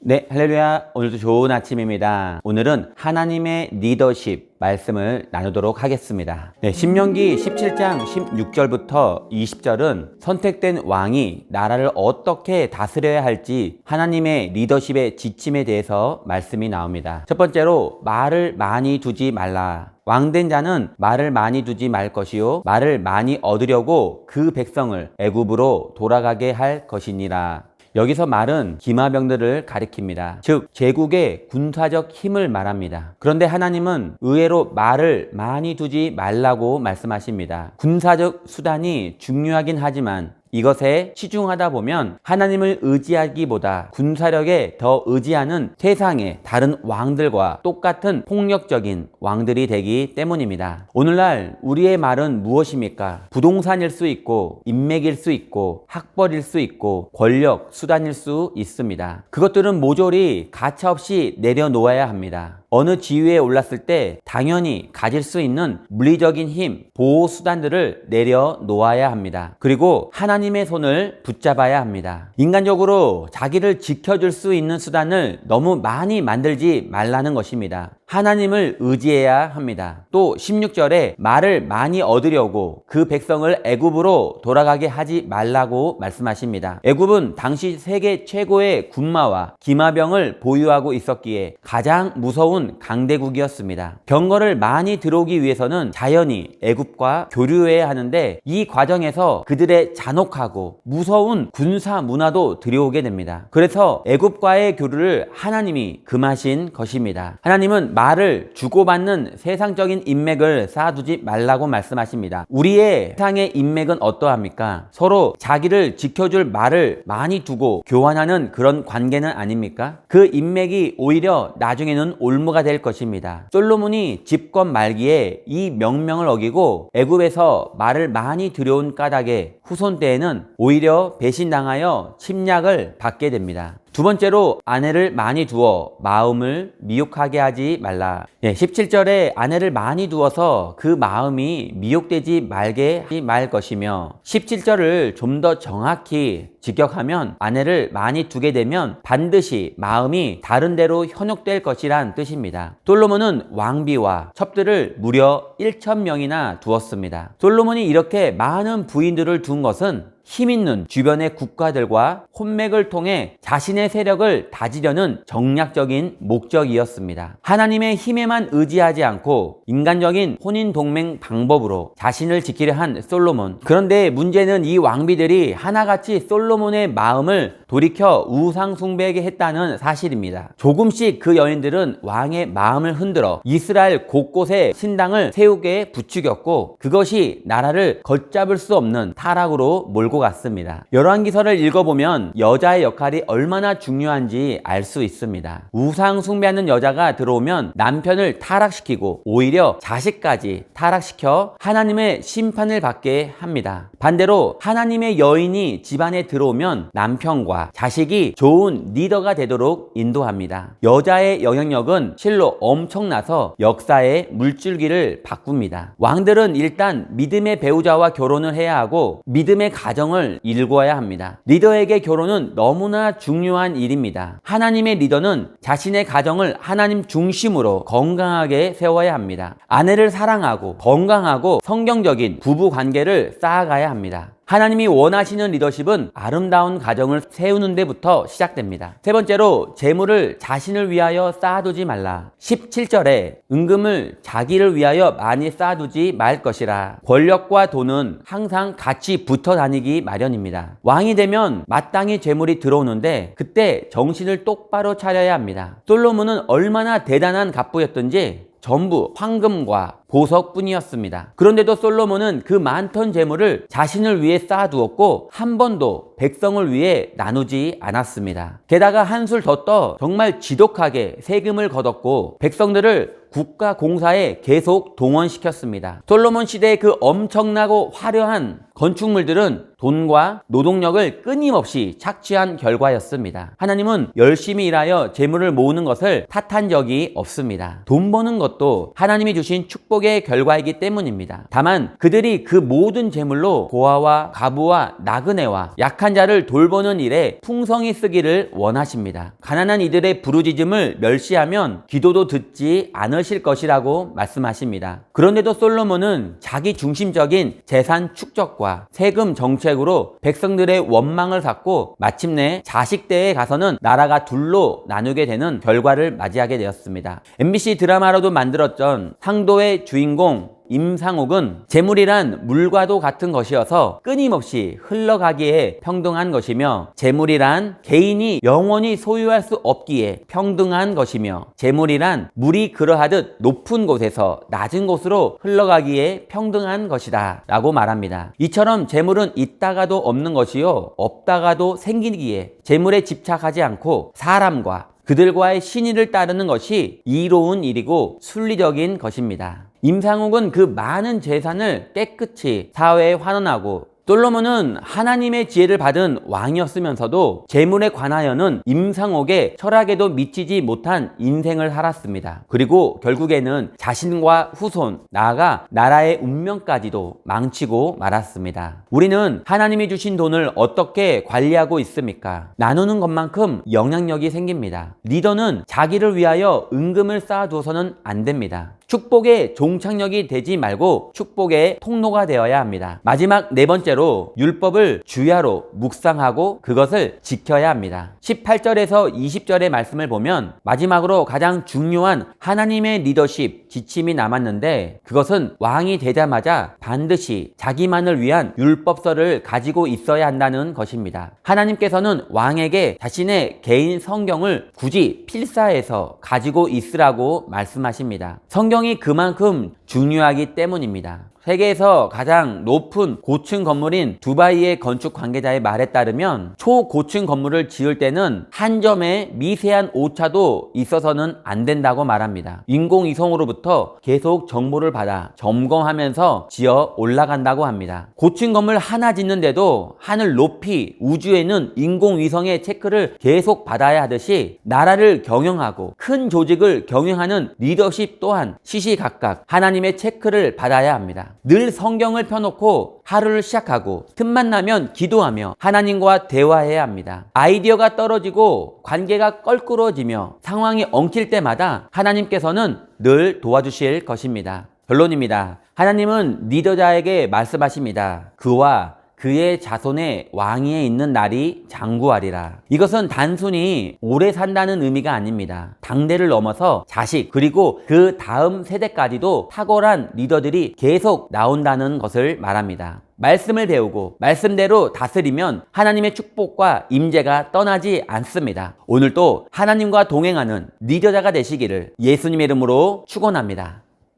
네, 할렐루야. 오늘도 좋은 아침입니다. 오늘은 하나님의 리더십 말씀을 나누도록 하겠습니다. 네, 신명기 17장 16절부터 20절은 선택된 왕이 나라를 어떻게 다스려야 할지 하나님의 리더십의 지침에 대해서 말씀이 나옵니다. 첫 번째로 말을 많이 두지 말라. 왕된 자는 말을 많이 두지 말 것이요 말을 많이 얻으려고 그 백성을 애굽으로 돌아가게 할 것이니라. 여기서 말은 기마병들을 가리킵니다. 즉 제국의 군사적 힘을 말합니다. 그런데 하나님은 의외로 말을 많이 두지 말라고 말씀하십니다. 군사적 수단이 중요하긴 하지만 이것에 치중하다 보면 하나님을 의지하기보다 군사력에 더 의지하는 세상의 다른 왕들과 똑같은 폭력적인 왕들이 되기 때문입니다. 오늘날 우리의 말은 무엇입니까? 부동산일 수 있고 인맥일 수 있고 학벌일 수 있고 권력, 수단일 수 있습니다. 그것들은 모조리 가차없이 내려놓아야 합니다. 어느 지위에 올랐을 때 당연히 가질 수 있는 물리적인 힘, 보호 수단들을 내려놓아야 합니다. 그리고 하나님의 손을 붙잡아야 합니다. 인간적으로 자기를 지켜줄 수 있는 수단을 너무 많이 만들지 말라는 것입니다. 하나님을 의지해야 합니다. 또 16절에 말을 많이 얻으려고 그 백성을 애굽으로 돌아가게 하지 말라고 말씀하십니다. 애굽은 당시 세계 최고의 군마와 기마병을 보유하고 있었기에 가장 무서운 강대국이었습니다. 병거를 많이 들어오기 위해서는 자연히 애굽과 교류해야 하는데 이 과정에서 그들의 잔혹하고 무서운 군사 문화도 들여오게 됩니다. 그래서 애굽과의 교류를 하나님이 금하신 것입니다. 하나님은 말을 주고받는 세상적인 인맥을 쌓아두지 말라고 말씀하십니다. 우리의 세상의 인맥은 어떠합니까? 서로 자기를 지켜줄 말을 많이 두고 교환하는 그런 관계는 아닙니까? 그 인맥이 오히려 나중에는 올무가 될 것입니다. 솔로몬이 집권 말기에 이 명령을 어기고 애굽에서 말을 많이 들여온 까닭에 후손 때에는 오히려 배신당하여 침략을 받게 됩니다. 두 번째로 아내를 많이 두어 마음을 미혹하게 하지 말라. 17절에 아내를 많이 두어서 그 마음이 미혹되지 말게 하지 말 것이며 17절을 좀 더 정확히 직역하면 아내를 많이 두게 되면 반드시 마음이 다른 데로 현혹될 것이란 뜻입니다. 솔로몬은 왕비와 첩들을 무려 1,000명이나 두었습니다. 솔로몬이 이렇게 많은 부인들을 둔 것은 힘있는 주변의 국가들과 혼맥을 통해 자신의 세력을 다지려는 정략적인 목적이었습니다. 하나님의 힘에만 의지하지 않고 인간적인 혼인동맹 방법으로 자신을 지키려 한 솔로몬. 그런데 문제는 이 왕비들이 하나같이 솔로몬의 마음을 돌이켜 우상 숭배하게 했다는 사실입니다. 조금씩 그 여인들은 왕의 마음을 흔들어 이스라엘 곳곳에 신당을 세우게 부추겼고 그것이 나라를 걷잡을 수 없는 타락으로 몰고 갔습니다. 열왕기서를 읽어보면 여자의 역할이 얼마나 중요한지 알 수 있습니다. 우상 숭배하는 여자가 들어오면 남편을 타락시키고 오히려 자식까지 타락시켜 하나님의 심판을 받게 합니다. 반대로 하나님의 여인이 집안에 들어오면 남편과 자식이 좋은 리더가 되도록 인도합니다. 여자의 영향력은 실로 엄청나서 역사의 물줄기를 바꿉니다. 왕들은 일단 믿음의 배우자와 결혼을 해야 하고 믿음의 가정을 일궈야 합니다. 리더에게 결혼은 너무나 중요한 일입니다. 하나님의 리더는 자신의 가정을 하나님 중심으로 건강하게 세워야 합니다. 아내를 사랑하고 건강하고 성경적인 부부 관계를 쌓아가야 합니다. 하나님이 원하시는 리더십은 아름다운 가정을 세우는 데부터 시작됩니다. 세 번째로 재물을 자신을 위하여 쌓아두지 말라. 17절에 은금을 자기를 위하여 많이 쌓아두지 말 것이라. 권력과 돈은 항상 같이 붙어 다니기 마련입니다. 왕이 되면 마땅히 재물이 들어오는데 그때 정신을 똑바로 차려야 합니다. 솔로몬은 얼마나 대단한 갑부였던지 전부 황금과 보석뿐이었습니다. 그런데도 솔로몬은 그 많던 재물을 자신을 위해 쌓아두었고 한 번도 백성을 위해 나누지 않았습니다. 게다가 한술 더 떠 정말 지독하게 세금을 걷었고 백성들을 국가 공사에 계속 동원시켰습니다. 솔로몬 시대의 그 엄청나고 화려한 건축물들은 돈과 노동력을 끊임없이 착취한 결과였습니다. 하나님은 열심히 일하여 재물을 모으는 것을 탓한 적이 없습니다. 돈 버는 것도 하나님이 주신 축복의 결과이기 때문입니다. 다만 그들이 그 모든 재물로 고아와 가부와 나그네와 약한 자를 돌보는 일에 풍성히 쓰기를 원하십니다. 가난한 이들의 부르짖음을 멸시하면 기도도 듣지 않으실 것이라고 말씀하십니다. 그런데도 솔로몬은 자기 중심적인 재산 축적과 세금 정책으로 백성들의 원망을 샀고 마침내 자식대에 가서는 나라가 둘로 나누게 되는 결과를 맞이하게 되었습니다. MBC 드라마로도 만들었던 상도의 주인공 임상옥은 재물이란 물과도 같은 것이어서 끊임없이 흘러가기에 평등한 것이며 재물이란 개인이 영원히 소유할 수 없기에 평등한 것이며 재물이란 물이 그러하듯 높은 곳에서 낮은 곳으로 흘러가기에 평등한 것이다 라고 말합니다. 이처럼 재물은 있다가도 없는 것이요 없다가도 생기기에 재물에 집착하지 않고 사람과 그들과의 신의를 따르는 것이 이로운 일이고 순리적인 것입니다. 임상옥은 그 많은 재산을 깨끗이 사회에 환원하고 솔로몬은 하나님의 지혜를 받은 왕이었으면서도 재물에 관하여는 임상옥의 철학에도 미치지 못한 인생을 살았습니다. 그리고 결국에는 자신과 후손, 나아가 나라의 운명까지도 망치고 말았습니다. 우리는 하나님이 주신 돈을 어떻게 관리하고 있습니까? 나누는 것만큼 영향력이 생깁니다. 리더는 자기를 위하여 은금을 쌓아두어서는 안 됩니다. 축복의 종착역이 되지 말고 축복의 통로가 되어야 합니다. 마지막 네 번째로 율법을 주야로 묵상하고 그것을 지켜야 합니다. 18절에서 20절의 말씀을 보면 마지막으로 가장 중요한 하나님의 리더십 지침이 남았는데 그것은 왕이 되자마자 반드시 자기만을 위한 율법서를 가지고 있어야 한다는 것입니다. 하나님께서는 왕에게 자신의 개인 성경을 굳이 필사해서 가지고 있으라고 말씀하십니다. 성경이 그만큼 중요하기 때문입니다. 세계에서 가장 높은 고층 건물인 두바이의 건축 관계자의 말에 따르면 초고층 건물을 지을 때는 한 점의 미세한 오차도 있어서는 안 된다고 말합니다. 인공위성으로부터 계속 정보를 받아 점검하면서 지어 올라간다고 합니다. 고층 건물 하나 짓는데도 하늘 높이 우주에는 인공위성의 체크를 계속 받아야 하듯이 나라를 경영하고 큰 조직을 경영하는 리더십 또한 시시각각 하나님의 체크를 받아야 합니다. 늘 성경을 펴놓고 하루를 시작하고 틈만 나면 기도하며 하나님과 대화해야 합니다. 아이디어가 떨어지고 관계가 껄끄러워지며 상황이 엉킬 때마다 하나님께서는 늘 도와주실 것입니다. 결론입니다. 하나님은 리더자에게 말씀하십니다. 그와 그의 자손의 왕위에 있는 날이 장구하리라. 이것은 단순히 오래 산다는 의미가 아닙니다. 당대를 넘어서 자식 그리고 그 다음 세대까지도 탁월한 리더들이 계속 나온다는 것을 말합니다. 말씀을 배우고 말씀대로 다스리면 하나님의 축복과 임재가 떠나지 않습니다. 오늘도 하나님과 동행하는 리더자가 되시기를 예수님의 이름으로 축원합니다.